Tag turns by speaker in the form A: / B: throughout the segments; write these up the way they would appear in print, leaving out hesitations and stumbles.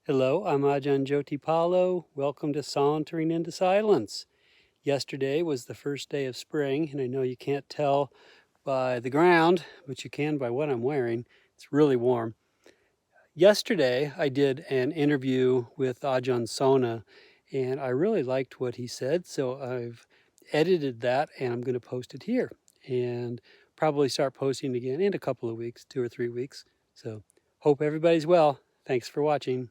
A: Hello, I'm Ajahn Jyotipalo. Welcome to Sauntering into Silence. Yesterday was the first day of spring, and I know you can't tell by the ground, but you can by what I'm wearing. It's really warm. Yesterday, I did an interview with Ajahn Sona, and I really liked what he said, so I've edited that and I'm going to post it here and probably start posting again in a couple of weeks, 2 or 3 weeks. So, hope everybody's well. Thanks for watching.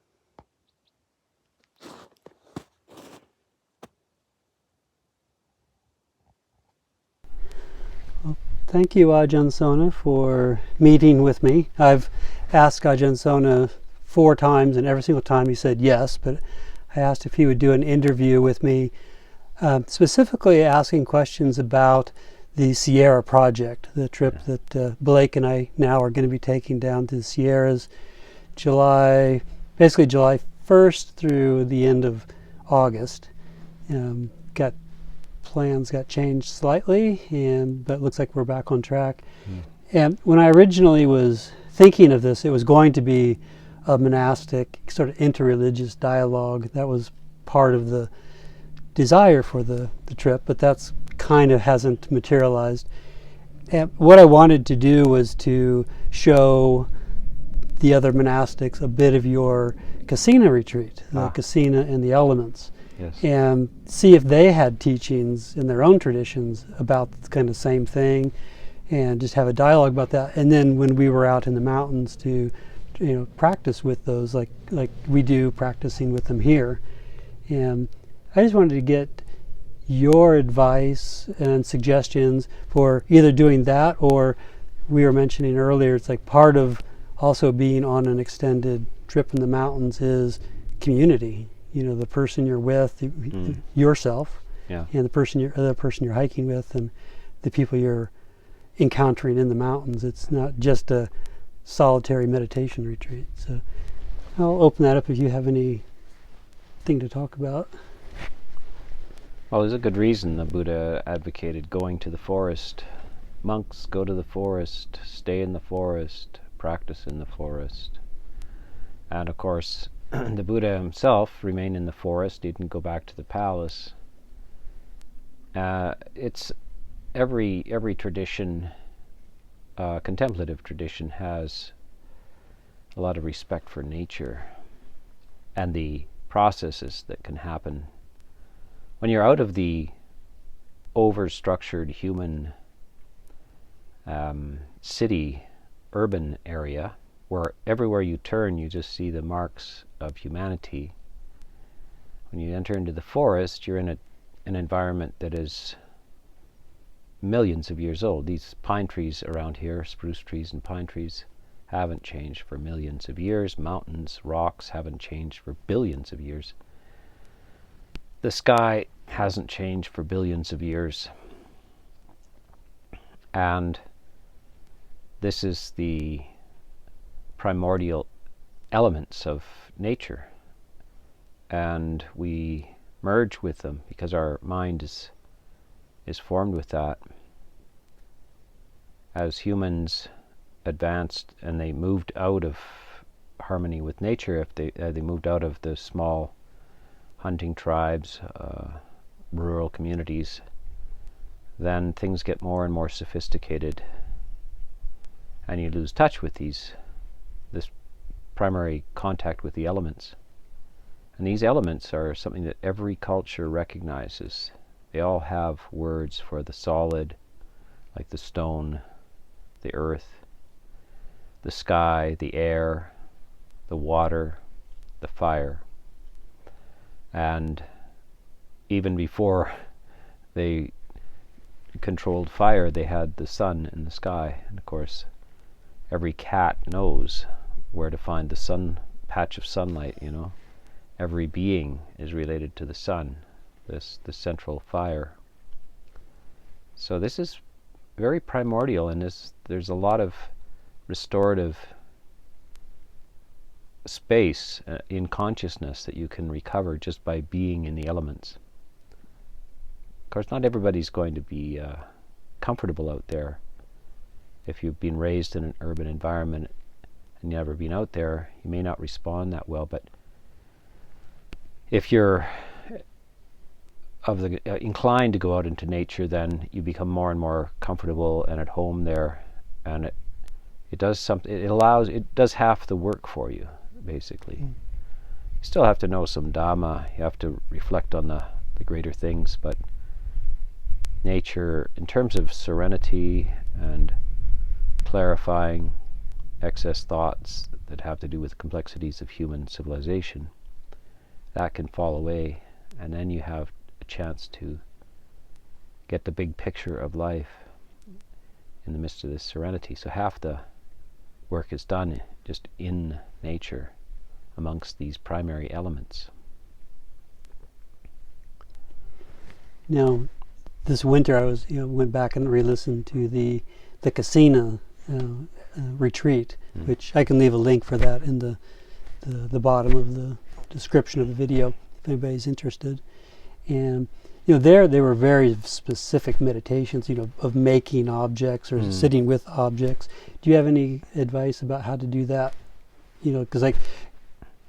A: Thank you, Ajahn Sona, for meeting with me. I've asked Ajahn Sona 4 times, and every single time he said yes, but I asked if he would do an interview with me, specifically asking questions about the Sierra project, the trip that Blake and I now are going to be taking down to the Sierras basically July 1st through the end of August. Plans got changed slightly, but it looks like we're back on track. And when I originally was thinking of this, it was going to be a monastic, sort of interreligious dialogue. That was part of the desire for the trip, but that's kind of hasn't materialized. And what I wanted to do was to show the other monastics a bit of your Kasina retreat, the Kasina and the elements.
B: Yes.
A: And see if they had teachings in their own traditions about the kind of same thing, and just have a dialogue about that. And then when we were out in the mountains to, practice with those, like we do, practicing with them here. And I just wanted to get your advice and suggestions for either doing that, or we were mentioning earlier, it's like part of also being on an extended trip in the mountains is community. The person you're with, yourself,
B: Yeah.
A: and the other person you're hiking with, and the people you're encountering in the mountains. It's not just a solitary meditation retreat. So I'll open that up if you have anything to talk about.
B: Well, there's a good reason the Buddha advocated going to the forest. Monks go to the forest, stay in the forest, practice in the forest. And of course, the Buddha himself remained in the forest. He didn't go back to the palace. It's every tradition, contemplative tradition, has a lot of respect for nature and the processes that can happen when you're out of the over-structured human city, urban area, where everywhere you turn you just see the marks of humanity. When you enter into the forest, you're in an environment that is millions of years old. These pine trees around here, spruce trees and pine trees, haven't changed for millions of years. Mountains, rocks haven't changed for billions of years. The sky hasn't changed for billions of years. And this is the primordial elements of nature, and we merge with them because our mind is formed with that. As humans advanced and they moved out of harmony with nature, if they moved out of the small hunting tribes, rural communities, then things get more and more sophisticated, and you lose touch with this primary contact with the elements. And these elements are something that every culture recognizes. They all have words for the solid, like the stone, the earth, the sky, the air, the water, the fire. And even before they controlled fire, they had the sun and the sky. And of course, every cat knows where to find the sun patch of sunlight. Every being is related to the sun, the central fire. So this is very primordial, and there's a lot of restorative space in consciousness that you can recover just by being in the elements. Of course, not everybody's going to be comfortable out there. If you've been raised in an urban environment and never been out there, you may not respond that well, but if you're inclined to go out into nature, then you become more and more comfortable and at home there, and it does something. It does half the work for you, basically. You still have to know some Dhamma. You have to reflect on the greater things, but nature, in terms of serenity and clarifying excess thoughts that have to do with complexities of human civilization, that can fall away, and then you have a chance to get the big picture of life in the midst of this serenity. So half the work is done just in nature amongst these primary elements.
A: Now, this winter I went back and re-listened to the Casina retreat, which I can leave a link for that in the bottom of the description of the video if anybody's interested. And there they were very specific meditations, of making objects or sitting with objects. Do you have any advice about how to do that? Because like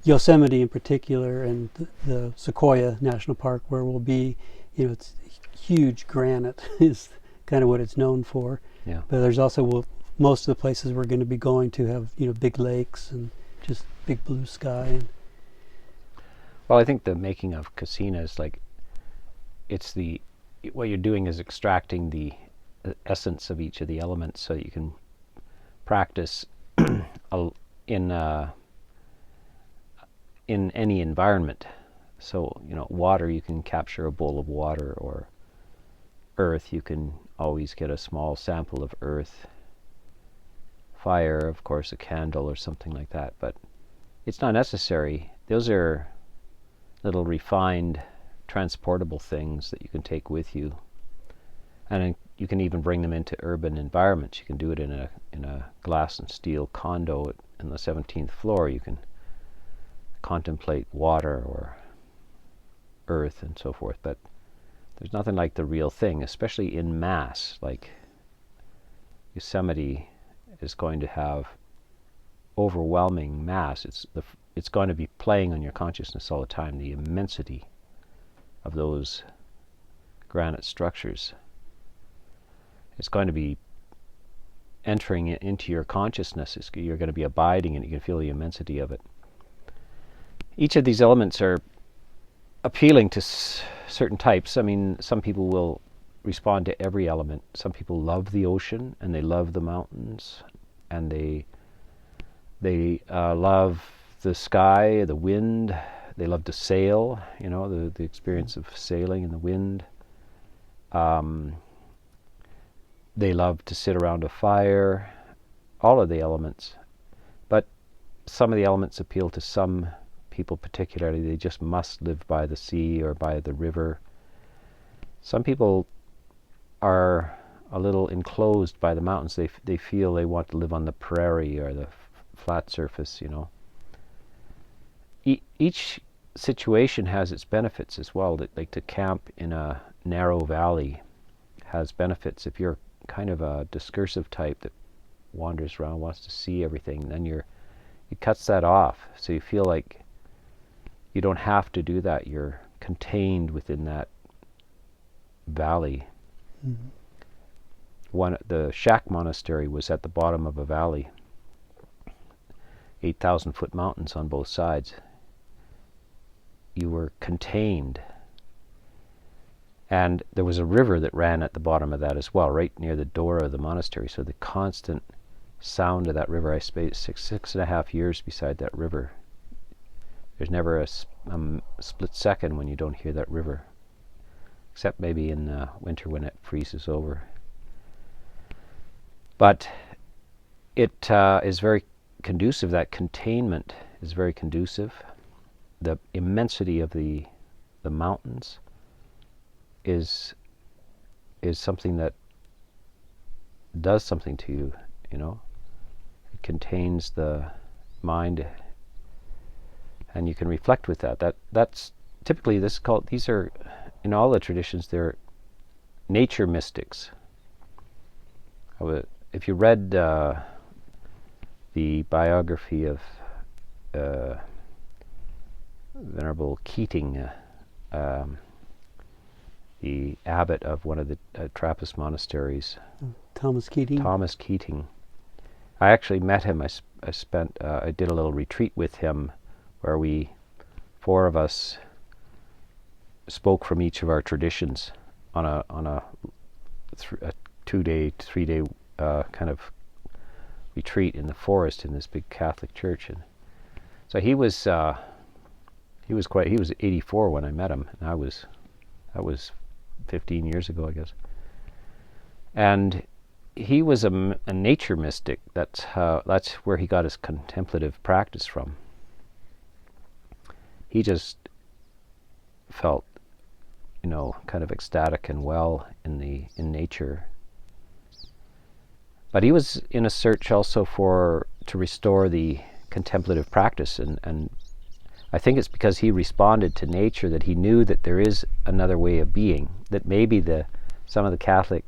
A: Yosemite in particular, and the Sequoia National Park, where we'll be, it's huge granite is kind of what it's known for.
B: Yeah.
A: But there's also most of the places we're going to be going to have big lakes and just big blue sky.
B: Well, I think the making of Casina is like, what you're doing is extracting the essence of each of the elements so that you can practice in any environment. So, water, you can capture a bowl of water, or earth, you can always get a small sample of earth. Fire, of course, a candle or something like that, but it's not necessary. Those are little refined, transportable things that you can take with you, and you can even bring them into urban environments. You can do it in a glass and steel condo in the 17th floor. You can contemplate water or earth and so forth, but there's nothing like the real thing, especially in mass. Like Yosemite is going to have overwhelming mass. It's going to be playing on your consciousness all the time, the immensity of those granite structures. It's going to be entering it into your consciousness. You're going to be abiding in it. You can feel the immensity of it. Each of these elements are appealing to certain types. I mean, some people will respond to every element. Some people love the ocean, and they love the mountains, and they love the sky, the wind. They love to sail, the experience of sailing in the wind. They love to sit around a fire, all of the elements. But some of the elements appeal to some people particularly. They just must live by the sea or by the river. Some people are a little enclosed by the mountains. They feel they want to live on the prairie or the flat surface, Each situation has its benefits as well. Like to camp in a narrow valley has benefits. If you're kind of a discursive type that wanders around, wants to see everything, then it cuts that off. So you feel like you don't have to do that. You're contained within that valley. Mm-hmm. The Shack Monastery was at the bottom of a valley, 8,000-foot mountains on both sides. You were contained. And there was a river that ran at the bottom of that as well, right near the door of the monastery. So the constant sound of that river, I spent 6.5 years beside that river. There's never a split second when you don't hear that river, except maybe in winter when it freezes over. But it is very conducive. That containment is very conducive. The immensity of the mountains is something that does something to you, It contains the mind, and you can reflect with that. That's typically these are, in all the traditions, they're nature mystics. If you read the biography of Venerable Keating, the abbot of one of the Trappist monasteries.
A: Thomas Keating.
B: Thomas Keating. I actually met him. I did a little retreat with him where four of us spoke from each of our traditions on a 2-day, 3-day kind of retreat in the forest in this big Catholic church. And so he was 84 when I met him, and that was 15 years ago, I guess. And he was a nature mystic. That's where he got his contemplative practice from. He just felt, kind of ecstatic and well in nature. But he was in a search also to restore the contemplative practice, and I think it's because he responded to nature that he knew that there is another way of being, that maybe some of the Catholic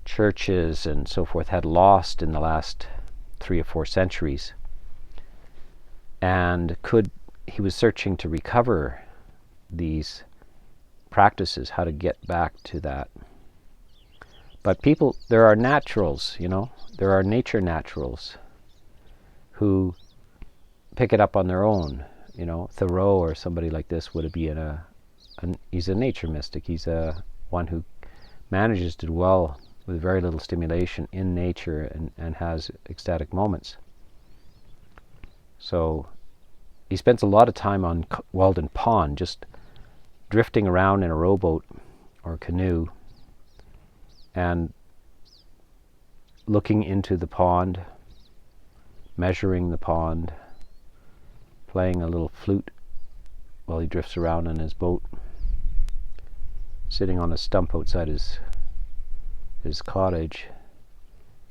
B: churches and so forth had lost in the last 3 or 4 centuries, and he was searching to recover these practices, how to get back to that. But there are naturals, there are nature naturals who pick it up on their own. Thoreau or somebody like this would be he's a nature mystic. He's one who manages to dwell with very little stimulation in nature and has ecstatic moments. So he spends a lot of time on Walden Pond, just drifting around in a rowboat or canoe and looking into the pond, measuring the pond, playing a little flute while he drifts around in his boat, sitting on a stump outside his cottage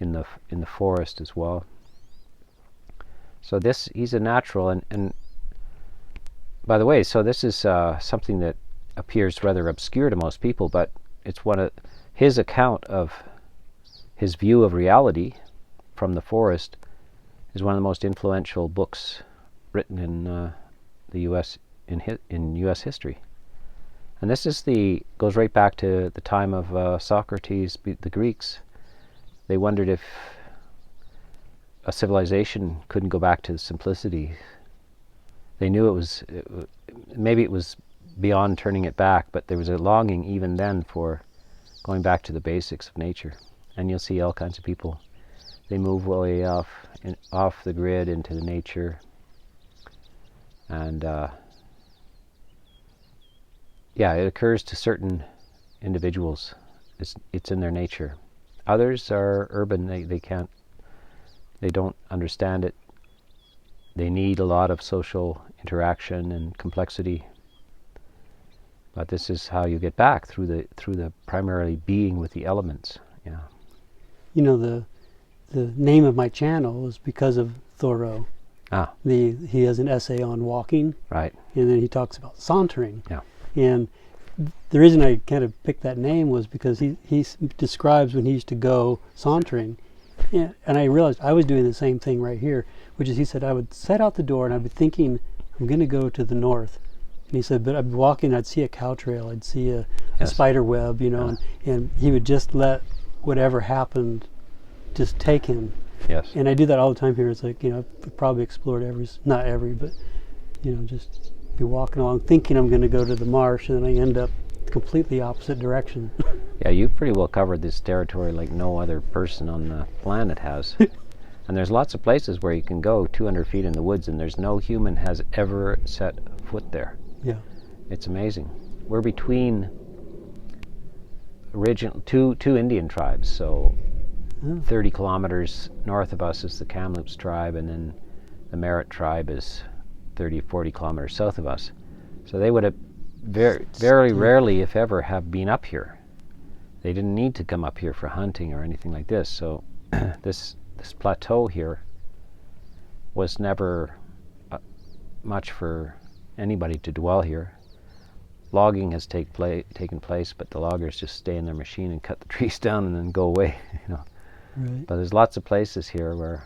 B: in the forest as well. So he's a natural, and by the way, so this is something that appears rather obscure to most people, but it's one of his account of his view of reality from the forest is one of the most influential books written in the U.S. in U.S. history. And this goes right back to the time of Socrates, the Greeks. They wondered if a civilization couldn't go back to the simplicity. They knew maybe it was beyond turning it back, but there was a longing even then for going back to the basics of nature. And you'll see all kinds of people. They move way off the grid into the nature. And it occurs to certain individuals. It's in their nature. Others are urban. They don't understand it. They need a lot of social interaction and complexity. But this is how you get back through the primarily being with the elements. Yeah.
A: The name of my channel is because of Thoreau. He has an essay on walking.
B: Right.
A: And then he talks about sauntering.
B: Yeah.
A: And the reason I kind of picked that name was because he describes when he used to go sauntering. Yeah, and I realized I was doing the same thing right here, which is he said I would set out the door and I'd be thinking I'm going to go to the north. And he said, but I'd be walking, I'd see a cow trail, I'd see a spider web, and he would just let whatever happened just take him.
B: Yes.
A: And I do that all the time here. It's like, I've probably explored not every, but, just be walking along thinking I'm going to go to the marsh, and then I end up completely opposite direction.
B: Yeah, you've pretty well covered this territory like no other person on the planet has. And there's lots of places where you can go 200 feet in the woods and there's no human has ever set foot there.
A: Yeah.
B: It's amazing. We're between two Indian tribes, so 30 kilometers north of us is the Kamloops tribe, and then the Merritt tribe is 30, 40 kilometers south of us. So they would have very rarely, if ever, have been up here. They didn't need to come up here for hunting or anything like this. So this plateau here was never much for anybody to dwell here. Logging has taken place, but the loggers just stay in their machine and cut the trees down and then go away.
A: Right.
B: But there's lots of places here where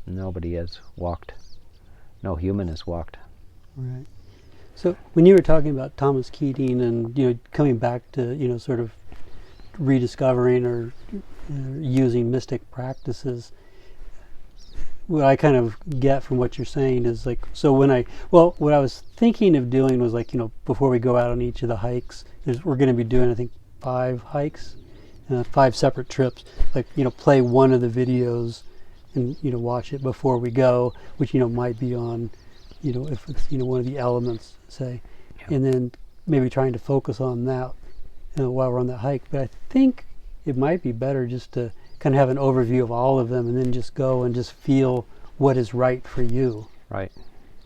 B: nobody has walked. No human has walked.
A: Right. So when you were talking about Thomas Keating and coming back to sort of rediscovering or using mystic practices, what I kind of get from what you're saying is like, so what I was thinking of doing was like, before we go out on each of the hikes, we're going to be doing, I think, 5 hikes, 5 separate trips, like, play one of the videos and, watch it before we go, which, might be on, if it's, one of the elements, say,
B: Yeah.
A: and then maybe trying to focus on that, while we're on that hike. But I think it might be better just to kind of have an overview of all of them and then just go and just feel what is right for you.
B: Right.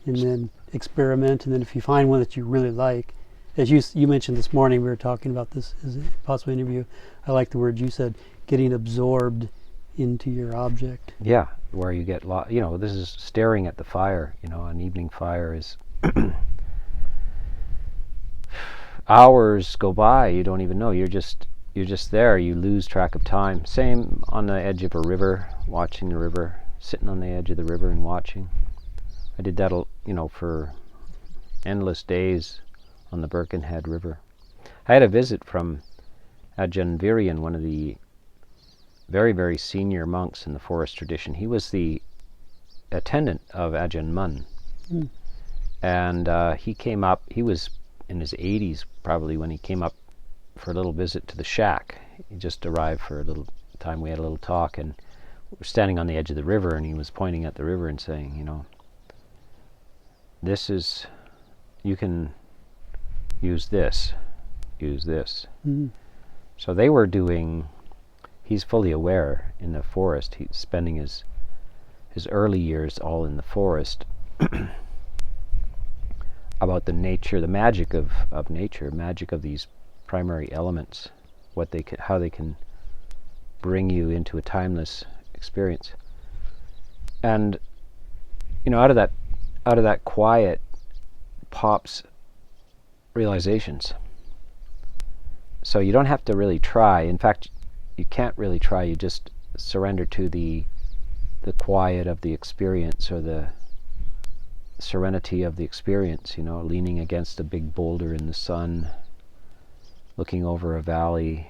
A: And then experiment. And then if you find one that you really like, as you mentioned this morning, we were talking about this as a possible interview. I like the word you said, getting absorbed into your object.
B: Yeah, where you get this is staring at the fire. An evening fire is hours go by, you don't even know. You're just there. You lose track of time. Same on the edge of a river, watching the river, sitting on the edge of the river and watching. I did that, for endless days on the Birkenhead River. I had a visit from Ajahn, one of the very, very senior monks in the forest tradition. He was the attendant of Ajahn Mun.
A: Mm.
B: And he came up, he was in his 80s probably when he came up for a little visit to the shack. He just arrived for a little time. We had a little talk, and we were standing on the edge of the river, and he was pointing at the river and saying, this is, you can use this.
A: Mm.
B: So they were doing, he's fully aware in the forest. He's spending his early years all in the forest about the nature, the magic of nature, magic of these primary elements, how they can bring you into a timeless experience. And out of that quiet pops realizations. So you don't have to really try. In fact, you can't really try. You just surrender to the quiet of the experience, or the serenity of the experience, leaning against a big boulder in the sun, looking over a valley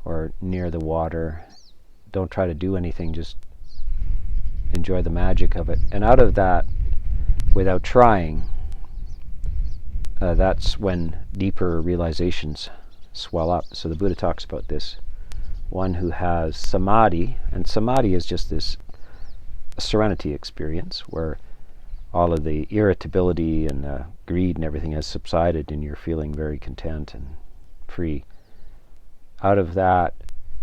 B: or near the water. Don't try to do anything, just enjoy the magic of it. And out of that, without trying, that's when deeper realizations swell up. So the Buddha talks about this one who has samadhi, and samadhi is just this serenity experience where all of the irritability and greed and everything has subsided, and you're feeling very content and free. Out of that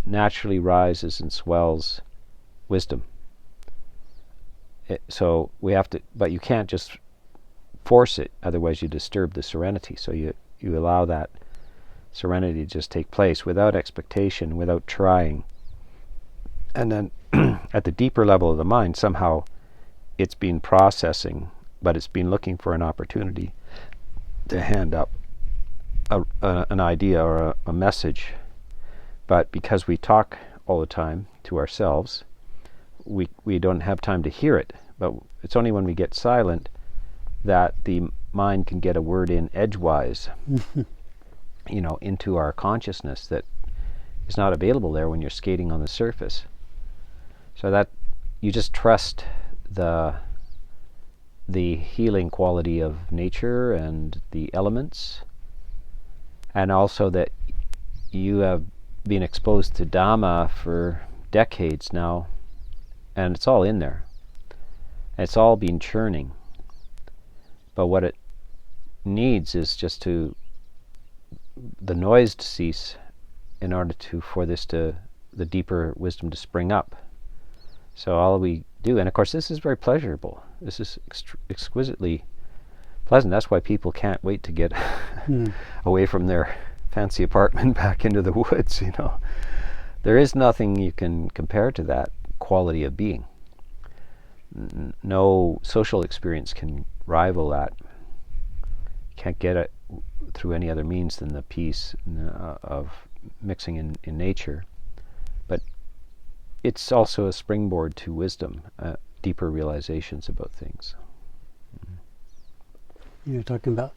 B: naturally rises and swells wisdom. So we have to, but you can't just force it, otherwise you disturb the serenity. So you allow that serenity to just take place without expectation, without trying. And then at the deeper level of the mind, somehow it's been processing, but it's been looking for an opportunity to hand up an idea or a message. But because we talk all the time to ourselves, we don't have time to hear it. But it's only when we get silent that the mind can get a word in edgewise, into our consciousness that is not available there when you're skating on the surface. So that you just trust the healing quality of nature and the elements, and also that you have been exposed to Dhamma for decades now, and it's all in there. It's all been churning. But what it needs is just the noise to cease in order for the deeper wisdom to spring up. So all we do, and of course this is very pleasurable. This is exquisitely pleasant. That's why people can't wait to get away from their fancy apartment back into the woods, There is nothing you can compare to that quality of being. No social experience can rival that. You can't get it through any other means than the peace of mixing in nature. But it's also a springboard to wisdom, deeper realizations about things.
A: talking about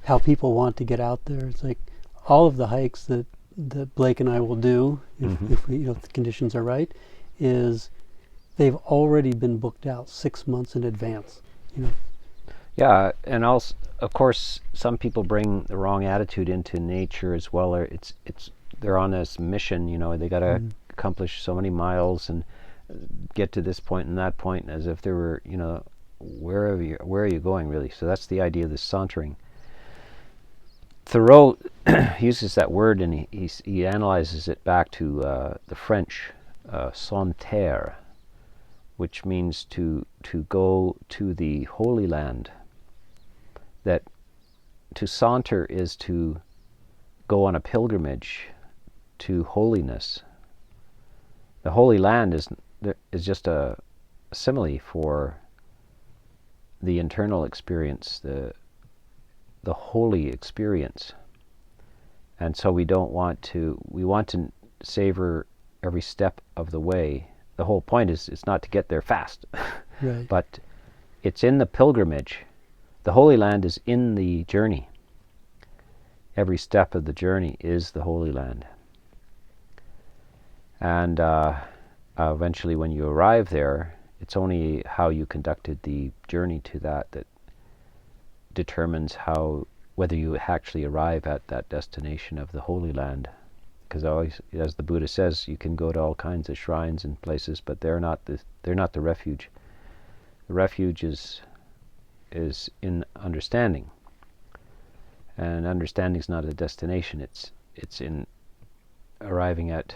A: how people want to get out there. It's like all of the hikes that Blake and I will do, if we, if the conditions are right, is they've already been booked out 6 months in advance.
B: Yeah, and also, of course, some people bring the wrong attitude into nature as well. Or they're on this mission. They got to accomplish so many miles and get to this point and that point, as if they were, where are you going really? So that's the idea of the sauntering. Thoreau uses that word, and he analyzes it back to the French saunter, which means to go to the Holy Land. That to saunter is to go on a pilgrimage to holiness. The Holy Land is just a simile for the internal experience, the holy experience. And so we want to savor every step of the way. The whole point is it's not to get there fast,
A: Right.
B: but it's in the pilgrimage. The Holy Land is in the journey. Every step of the journey is the Holy Land. And eventually when you arrive there, it's only how you conducted the journey to that determines whether you actually arrive at that destination of the Holy Land. Because always, as the Buddha says, you can go to all kinds of shrines and places, but they're not the refuge. The refuge is in understanding, and understanding is not a destination. It's in arriving at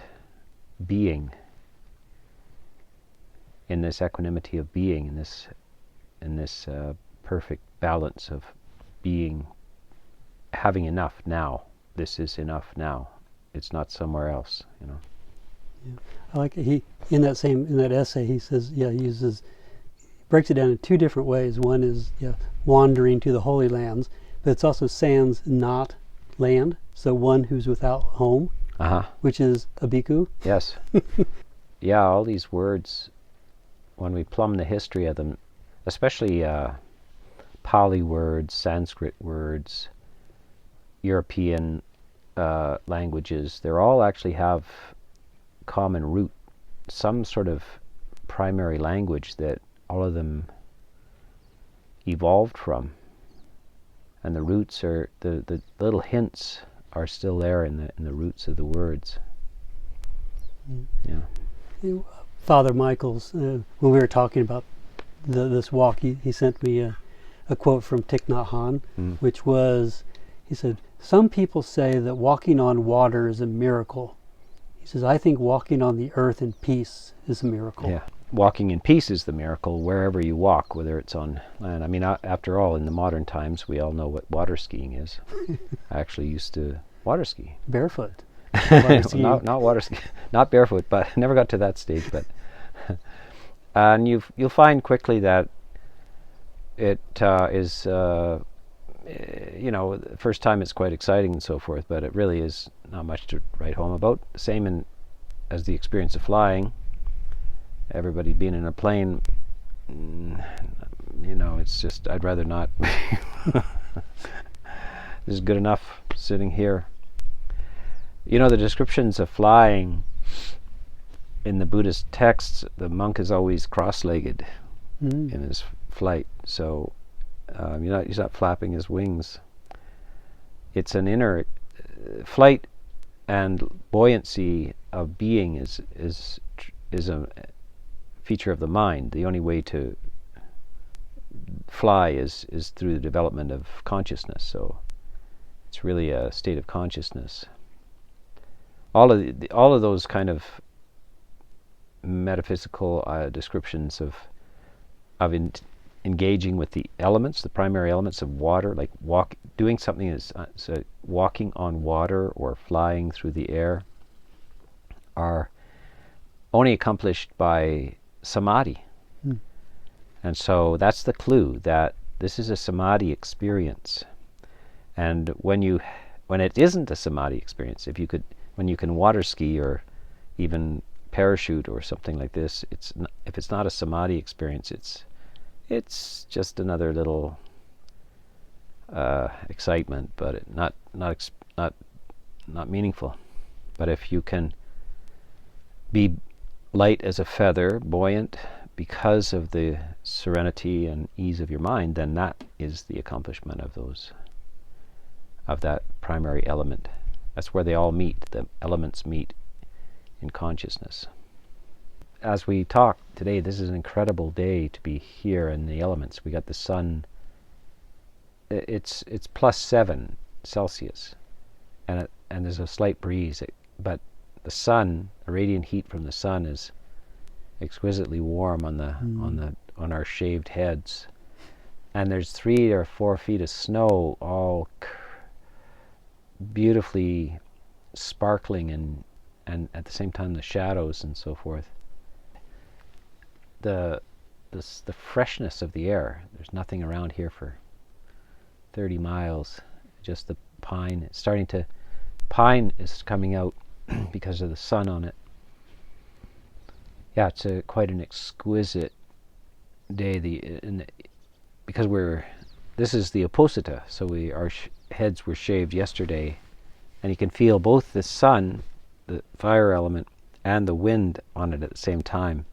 B: being, in this equanimity of being, in this perfect balance of being, having enough now. This is enough now. It's not somewhere else.
A: Yeah. I like it. In that essay he says, breaks it down in two different ways. One is wandering to the Holy Lands, but it's also sans not land. So one who's without home, which is a bhikkhu.
B: Yes. Yeah, all these words, when we plumb the history of them, especially Pali words, Sanskrit words, European languages, they all actually have common root, some sort of primary language that all of them evolved from, and the roots are the little hints are still there in the roots of the words. Yeah.
A: Father Michaels, when we were talking about this walk, he sent me a quote from Thich Nhat Hanh, which was, he said, "Some people say that walking on water is a miracle." He says, "I think walking on the earth in peace is a miracle."
B: Yeah. Walking in peace is the miracle wherever you walk, whether it's on land. I mean, after all, in the modern times, we all know what water skiing is. I actually used to water ski.
A: Barefoot.
B: Not water ski, not barefoot, but never got to that stage. But and you'll find quickly that it is, the first time it's quite exciting and so forth, but it really is not much to write home about. Same as the experience of flying. Everybody being in a plane, it's just, I'd rather not. This is good enough sitting here. The descriptions of flying in the Buddhist texts, the monk is always cross-legged in his flight, so he's not flapping his wings. It's an inner flight, and buoyancy of being is a feature of the mind. The only way to fly is through the development of consciousness. So it's really a state of consciousness. All of those kind of metaphysical descriptions of engaging with the elements, the primary elements of water, like doing something is walking on water or flying through the air, are only accomplished by samadhi. And so that's the clue, that this is a samadhi experience. And when it isn't a samadhi experience, when you can water ski or even parachute or something like this, if it's not a samadhi experience, it's just another little excitement, but not meaningful. But if you can be light as a feather, buoyant because of the serenity and ease of your mind, then that is the accomplishment of that primary element. That's where they all meet. The elements meet in consciousness. As we talk today, this is an incredible day to be here in the elements. We got the sun. It's +7 Celsius, and there's a slight breeze. But the sun, the radiant heat from the sun, is exquisitely warm on our shaved heads, and there's 3 or 4 feet of snow, all beautifully sparkling, and at the same time the shadows and so forth. The freshness of the air. There's nothing around here for 30 miles. Just the pine. Pine is coming out because of the sun on it. Yeah, it's quite an exquisite day. Because this is the opposita, so our heads were shaved yesterday, and you can feel both the sun, the fire element, and the wind on it at the same time.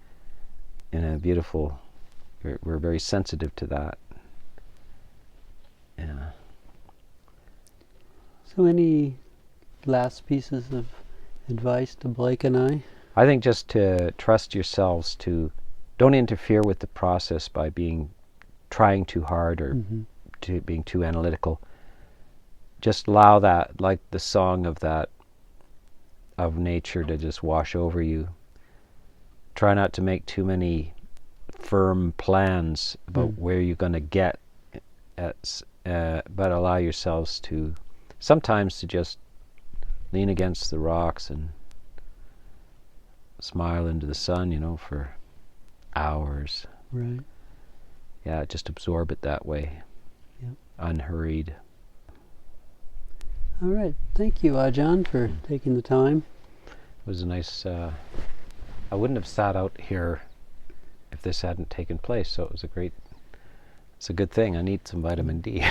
B: In a beautiful, we're very sensitive to that. Yeah.
A: So any last pieces of advice to Blake and I?
B: I think just to trust yourselves, don't interfere with the process by trying too hard or being too analytical. Just allow that, like the song of nature, to just wash over you. Try not to make too many firm plans about where you're going to get, but allow yourselves sometimes to just lean against the rocks and smile into the sun, for hours.
A: Right.
B: Yeah, just absorb it that way.
A: Yep.
B: Unhurried.
A: All right. Thank you, Ajahn, for taking the time.
B: It was a nice... I wouldn't have sat out here if this hadn't taken place, so it's a good thing. I need some vitamin D.